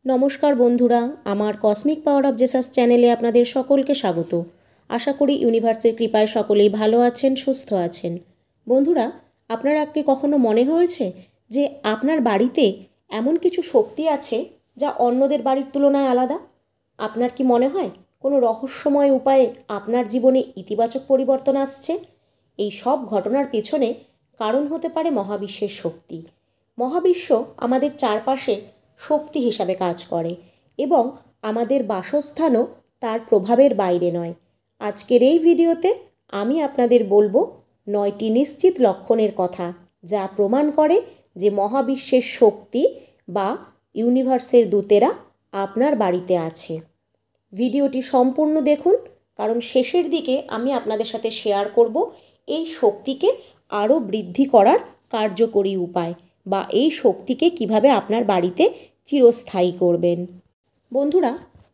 নমস্কার বন্ধুরা, আমার কসমিক পাওয়ার অফ জেসাস চ্যানেলে আপনাদের সকলকে স্বাগত। আশা করি ইউনিভার্সের কৃপায় সকলেই ভালো আছেন, সুস্থ আছেন। বন্ধুরা, আপনার কি কখনো মনে হয়েছে যে আপনার বাড়িতে এমন কিছু শক্তি আছে যা অন্যদের বাড়ির তুলনায় আলাদা? আপনার কি মনে হয় কোনো রহস্যময় উপায়ে আপনার জীবনে ইতিবাচক পরিবর্তন আসছে? এই সব ঘটনার পেছনে কারণ হতে পারে মহাবিশ্বের শক্তি। মহাবিশ্ব আমাদের চারপাশে শক্তি হিসাবে কাজ করে এবং আমাদের বাসস্থানও তার প্রভাবের বাইরে নয়। আজকের এই ভিডিওতে আমি আপনাদের বলবো 9টি নিশ্চিত লক্ষণের কথা, যা প্রমাণ করে যে মহাবিশ্বের শক্তি বা ইউনিভার্সের দূতেরা আপনার বাড়িতে আছে। ভিডিওটি সম্পূর্ণ দেখুন, কারণ শেষের দিকে আমি আপনাদের সাথে শেয়ার করব এই শক্তিকে আরও বৃদ্ধি করার কার্যকরী উপায়, বা এই শক্তিকে কিভাবে আপনার বাড়িতে চিরস্থায়ী করবেন। বন্ধুরা,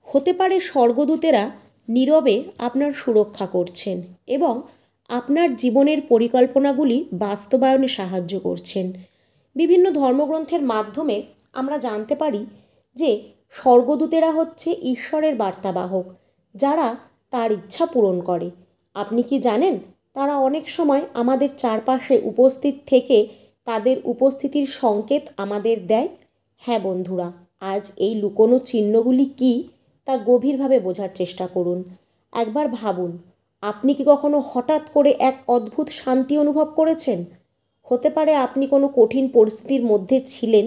হতে পারে স্বর্গদূতেরা নীরবে আপনার সুরক্ষা করছেন এবং আপনার জীবনের পরিকল্পনাগুলি বাস্তবায়নে সাহায্য করছেন। বিভিন্ন ধর্মগ্রন্থের মাধ্যমে আমরা জানতে পারি যে স্বর্গদূতেরা হচ্ছে ঈশ্বরের বার্তাবাহক, যারা তার ইচ্ছা পূরণ করে। আপনি কি জানেন, তারা অনেক সময় আমাদের চারপাশে উপস্থিত থেকে তাদের উপস্থিতির সংকেত আমাদের দেয়? হ্যাঁ বন্ধুরা, আজ এই লুকোনো চিহ্নগুলি কী তা গভীরভাবে বোঝার চেষ্টা করুন। একবার ভাবুন, আপনি কি কখনো হঠাৎ করে এক অদ্ভুত শান্তি অনুভব করেছেন? হতে পারে আপনি কোনো কঠিন পরিস্থিতির মধ্যে ছিলেন,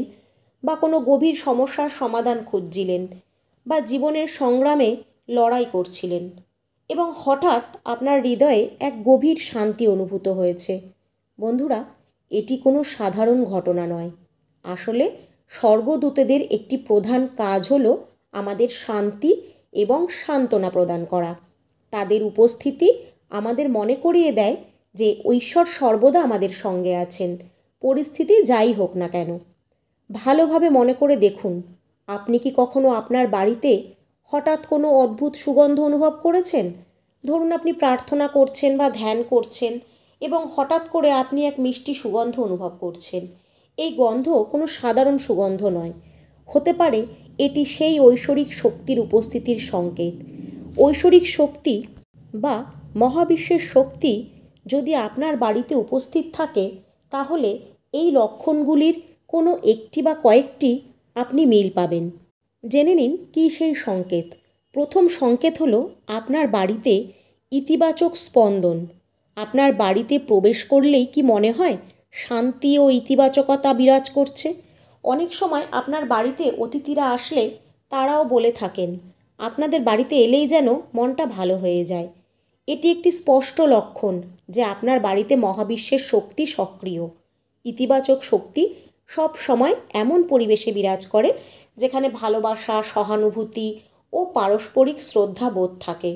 বা কোনো গভীর সমস্যার সমাধান খুঁজছিলেন, বা জীবনের সংগ্রামে লড়াই করছিলেন, এবং হঠাৎ আপনার হৃদয়ে এক গভীর শান্তি অনুভূত হয়েছে। বন্ধুরা, এটি কোনো সাধারণ ঘটনা নয়। আসলে স্বর্গদূতেদের একটি প্রধান কাজ হলো আমাদের শান্তি এবং সান্ত্বনা প্রদান করা। তাদের উপস্থিতি আমাদের মনে করিয়ে দেয় যে ঈশ্বর সর্বদা আমাদের সঙ্গে আছেন, পরিস্থিতি যাই হোক না কেন। ভালোভাবে মনে করে দেখুন, আপনি কি কখনো আপনার বাড়িতে হঠাৎ কোনো অদ্ভুত সুগন্ধ অনুভব করেছেন? ধরুন আপনি প্রার্থনা করছেন বা ধ্যান করছেন এবং হঠাৎ করে আপনি এক মিষ্টি সুগন্ধ অনুভব করছেন। এই গন্ধ কোনো সাধারণ সুগন্ধ নয়। হতে পারে এটি সেই ঐশ্বরিক শক্তির উপস্থিতির সংকেত। ঐশ্বরিক শক্তি বা মহাবিশ্বের শক্তি যদি আপনার বাড়িতে উপস্থিত থাকে, তাহলে এই লক্ষণগুলির কোনো একটি বা কয়েকটি আপনি মিল পাবেন। জেনে নিন কী সেই সংকেত। প্রথম সংকেত হলো আপনার বাড়িতে ইতিবাচক স্পন্দন। আপনার বাড়িতে প্রবেশ করলেই কি মনে হয় শান্তি ও ইতিবাচকতা বিরাজ করছে? অনেক সময় আপনার বাড়িতে অতিথিরা আসলে তারাও বলে থাকেন, আপনাদের বাড়িতে এলেই যেন মনটা ভালো হয়ে যায়। এটি একটি স্পষ্ট লক্ষণ যে আপনার বাড়িতে মহাবিশ্বের শক্তি সক্রিয়। ইতিবাচক শক্তি সব সময় এমন পরিবেশে বিরাজ করে যেখানে ভালোবাসা, সহানুভূতি ও পারস্পরিক শ্রদ্ধাবোধ থাকে।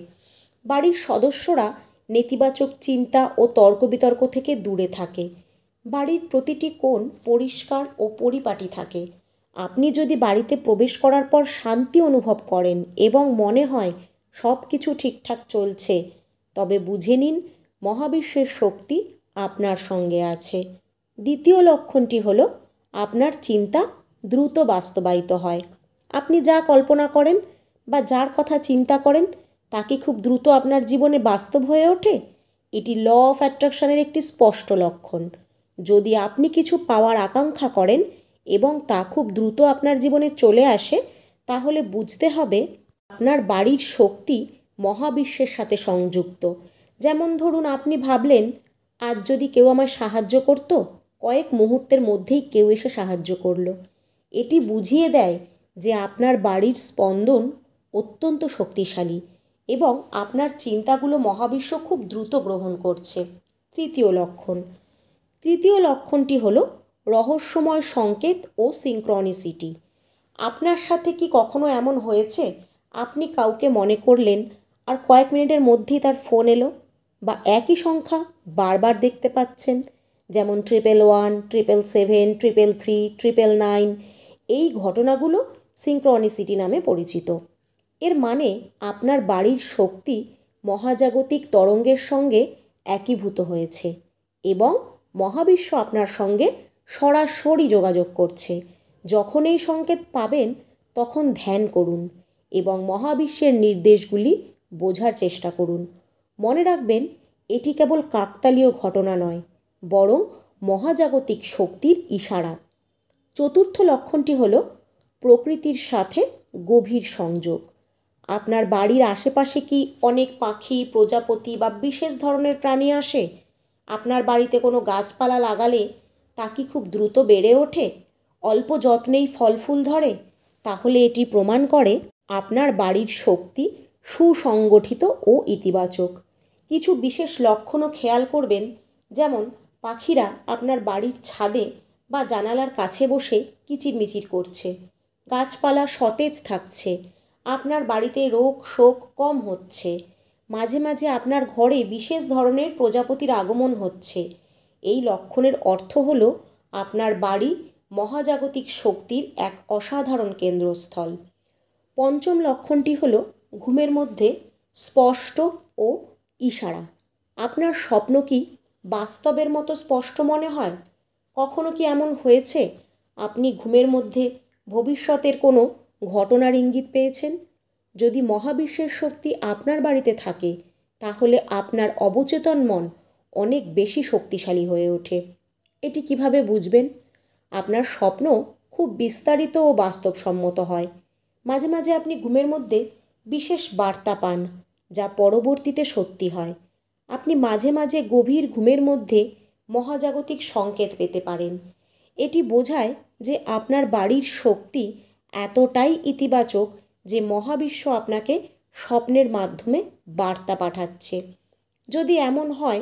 বাড়ির সদস্যরা নেতিবাচক চিন্তা ও তর্ক বিতর্ক থেকে দূরে থাকে। বাড়ির প্রতিটি কোণ পরিষ্কার ও পরিপাটি থাকে। আপনি যদি বাড়িতে প্রবেশ করার পর শান্তি অনুভব করেন এবং মনে হয় সব কিছু ঠিকঠাক চলছে, তবে বুঝে নিন মহাবিশ্বের শক্তি আপনার সঙ্গে আছে। দ্বিতীয় লক্ষণটি হলো আপনার চিন্তা দ্রুত বাস্তবায়িত হয়। আপনি যা কল্পনা করেন বা যার কথা চিন্তা করেন তা কি খুব দ্রুত আপনার জীবনে বাস্তব হয়ে ওঠে? এটি ল অফ অ্যাট্রাকশনের একটি স্পষ্ট লক্ষণ। যদি আপনি কিছু পাওয়ার আকাঙ্ক্ষা করেন এবং তা খুব দ্রুত আপনার জীবনে চলে আসে, তাহলে বুঝতে হবে আপনার বাড়ির শক্তি মহাবিশ্বের সাথে সংযুক্ত। যেমন ধরুন, আপনি ভাবলেন আজ যদি কেউ আমায় সাহায্য করত, কয়েক মুহূর্তের মধ্যেই কেউ এসে সাহায্য করলো। এটি বুঝিয়ে দেয় যে আপনার বাড়ির স্পন্দন অত্যন্ত শক্তিশালী এবং আপনার চিন্তাগুলো মহাবিশ্ব খুব দ্রুত গ্রহণ করছে। তৃতীয় লক্ষণটি হলো রহস্যময় সংকেত ও সিনক্রনিসিটি। আপনার সাথে কি কখনো এমন হয়েছে আপনি কাউকে মনে করলেন আর কয়েক মিনিটের মধ্যেই তার ফোন এলো, বা একই সংখ্যা বারবার দেখতে পাচ্ছেন, যেমন 111, 777, 333, 999? এই ঘটনাগুলো সিনক্রনিসিটি নামে পরিচিত। এর মানে আপনার বাড়ির শক্তি মহাজাগতিক তরঙ্গের সঙ্গে একীভূত হয়েছে এবং মহাবিশ্ব আপনার সঙ্গে সরাসরি যোগাযোগ করছে। যখন এই সংকেত পাবেন, তখন ধ্যান করুন এবং মহাবিশ্বের নির্দেশগুলি বোঝার চেষ্টা করুন। মনে রাখবেন, এটি কেবল কাকতালীয় ঘটনা নয়, বরং মহাজাগতিক শক্তির ইশারা। চতুর্থ লক্ষণটি হল প্রকৃতির সাথে গভীর সংযোগ। আপনার বাড়ির আশেপাশে কি অনেক পাখি, প্রজাপতি বা বিশেষ ধরনের প্রাণী আসে? আপনার বাড়িতে কোনো গাছপালা লাগালে তা কি খুব দ্রুত বেড়ে ওঠে? অল্প যত্নেই ফল ফুল ধরে? তাহলে এটি প্রমাণ করে আপনার বাড়ির শক্তি সুসংগঠিত ও ইতিবাচক। কিছু বিশেষ লক্ষণও খেয়াল করবেন, যেমন পাখিরা আপনার বাড়ির ছাদে বা জানালার কাছে বসে কিচিরমিচির করছে, গাছপালা সতেজ থাকছে, আপনার বাড়িতে রোগ শোক কম হচ্ছে, মাঝে মাঝে আপনার ঘরে বিশেষ ধরনের প্রজাপতির আগমন হচ্ছে। এই লক্ষণের অর্থ হল আপনার বাড়ি মহাজাগতিক শক্তির এক অসাধারণ কেন্দ্রস্থল। পঞ্চম লক্ষণটি হল ঘুমের মধ্যে স্পষ্ট ও ইশারা। আপনার স্বপ্ন কি বাস্তবের মতো স্পষ্ট মনে হয়? কখনো কি এমন হয়েছে আপনি ঘুমের মধ্যে ভবিষ্যতের কোনো ঘটনার ইঙ্গিত পেয়েছেন? যদি মহাবিশ্বের শক্তি আপনার বাড়িতে থাকে, তাহলে আপনার অবচেতন মন অনেক বেশি শক্তিশালী হয়ে ওঠে। এটি কিভাবে বুঝবেন? আপনার স্বপ্ন খুব বিস্তারিত ও বাস্তবসম্মত হয়। মাঝে মাঝে আপনি ঘুমের মধ্যে বিশেষ বার্তা পান, যা পরবর্তীতে সত্যি হয়। আপনি মাঝে মাঝে গভীর ঘুমের মধ্যে মহাজাগতিক সংকেত পেতে পারেন। এটি বোঝায় যে আপনার বাড়ির শক্তি এতটাই ইতিবাচক যে মহাবিশ্ব আপনাকে স্বপ্নের মাধ্যমে বার্তা পাঠাচ্ছে। যদি এমন হয়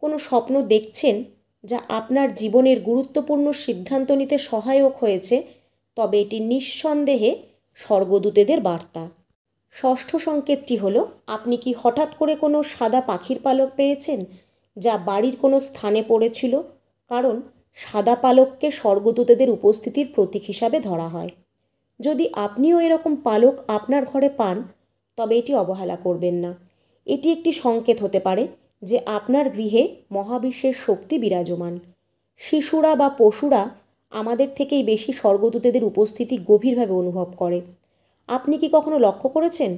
কোনো স্বপ্ন দেখছেন যা আপনার জীবনের গুরুত্বপূর্ণ সিদ্ধান্ত নিতে সহায়ক হয়েছে, তবে এটি নিঃসন্দেহে স্বর্গদূতেদের বার্তা। ষষ্ঠ সংকেতটি হলো, আপনি কি হঠাৎ করে কোনো সাদা পাখির পালক পেয়েছেন যা বাড়ির কোনো স্থানে পড়েছিল? কারণ সাদা পালককে স্বর্গদূতেদের উপস্থিতির প্রতীক হিসাবে ধরা হয়। যদি আপনিও এরকম পালক আপনার ঘরে পান, তবে এটি অবহেলা করবেন না। এটি একটি সংকেত হতে পারে যে আপনার গৃহে মহাবিশ্বের শক্তি বিরাজমান। শিশুরা বা পশুরা আমাদের থেকেই বেশি স্বর্গদূতেদের উপস্থিতি গভীরভাবে অনুভব করে। আপনি কি কখনো লক্ষ্য করেছেন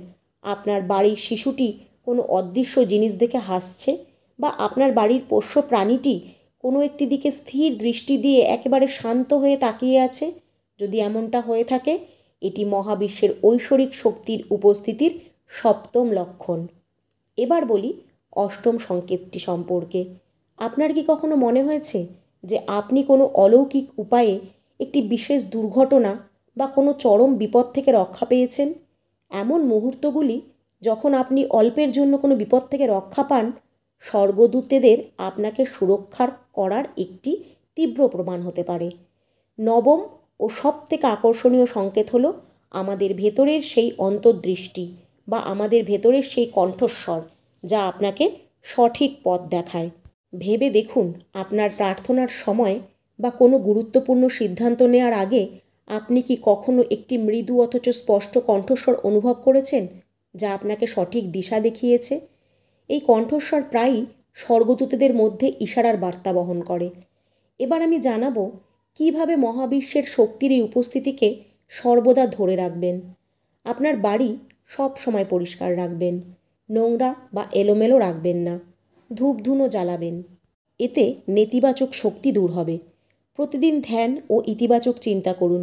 আপনার বাড়ির শিশুটি কোনো অদৃশ্য জিনিস দেখে হাসছে, বা আপনার বাড়ির পোষ্য প্রাণীটি কোনো একটি দিকে স্থির দৃষ্টি দিয়ে একেবারে শান্ত হয়ে তাকিয়ে আছে? যদি এমনটা হয়ে থাকে, এটি মহাবিশ্বের ঐশ্বরিক শক্তির উপস্থিতির সপ্তম লক্ষণ। এবার বলি অষ্টম সংকেতটি সম্পর্কে। আপনার কি কখনো মনে হয়েছে যে আপনি কোনো অলৌকিক উপায়ে একটি বিশেষ দুর্ঘটনা বা কোনো চরম বিপদ থেকে রক্ষা পেয়েছেন? এমন মুহূর্তগুলি যখন আপনি অল্পের জন্য কোনো বিপদ থেকে রক্ষা পান, স্বর্গদূতেদের আপনাকে সুরক্ষা করার একটি তীব্র প্রমাণ হতে পারে। নবম ও সবথেকে আকর্ষণীয় সংকেত হলো আমাদের ভেতরের সেই অন্তর্দৃষ্টি বা আমাদের ভেতরের সেই কণ্ঠস্বর, যা আপনাকে সঠিক পথ দেখায়। ভেবে দেখুন, আপনার প্রার্থনার সময় বা কোনো গুরুত্বপূর্ণ সিদ্ধান্ত নেওয়ার আগে আপনি কি কখনো একটি মৃদু অথচ স্পষ্ট কণ্ঠস্বর অনুভব করেছেন, যা আপনাকে সঠিক দিশা দেখিয়েছে? এই কণ্ঠস্বর প্রায়ই স্বর্গদূতেদের মধ্যে ইশারার বার্তা বহন করে। এবার আমি জানাবো কিভাবে মহাবিশ্বের শক্তির এই উপস্থিতিকে সর্বদা ধরে রাখবেন। আপনার বাড়ি সব সময় পরিষ্কার রাখবেন, নোংরা বা এলোমেলো রাখবেন না, ধূপধুনো জ্বালাবেন। এতে নেতিবাচক শক্তি দূর হবে। প্রতিদিন ধ্যান ও ইতিবাচক চিন্তা করুন।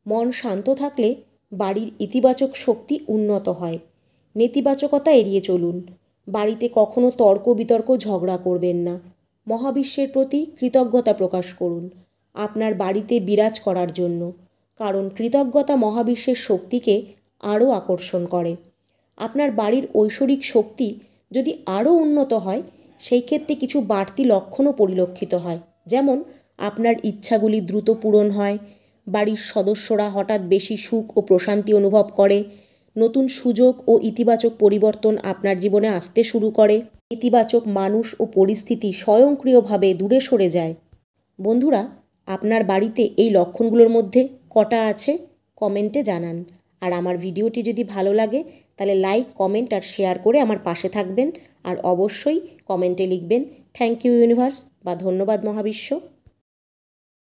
মন শান্ত থাকলে বাড়ির ইতিবাচক শক্তি উন্নত হয়। নেতিবাচকতা এড়িয়ে চলুন। বাড়িতে কখনো তর্ক বিতর্ক ঝগড়া করবেন না। মহাবিশ্বের প্রতি কৃতজ্ঞতা প্রকাশ করুন আপনার বাড়িতে বিরাজ করার জন্য, কারণ কৃতজ্ঞতা মহাবিশ্বের শক্তিকে আরও আকর্ষণ করে। আপনার বাড়ির ঐশ্বরিক শক্তি যদি আরও উন্নত হয়, সেই ক্ষেত্রে কিছু বাড়তি লক্ষণও পরিলক্ষিত হয়। যেমন আপনার ইচ্ছাগুলি দ্রুত পূরণ হয়, বাড়ির সদস্যরা হঠাৎ বেশি সুখ ও প্রশান্তি অনুভব করে, নতুন সুযোগ ও ইতিবাচক পরিবর্তন আপনার জীবনে আসতে শুরু করে, ইতিবাচক মানুষ ও পরিস্থিতি স্বয়ংক্রিয়ভাবে দূরে সরে যায়। বন্ধুরা, আপনার বাড়িতে এই লক্ষণগুলোর মধ্যে কটা আছে কমেন্টে জানান। আর আমার ভিডিওটি যদি ভালো লাগে তাহলে লাইক, কমেন্ট আর শেয়ার করে আমার পাশে থাকবেন। আর অবশ্যই কমেন্টে লিখবেন থ্যাংক ইউ ইউনিভার্স বা ধন্যবাদ মহাবিশ্ব।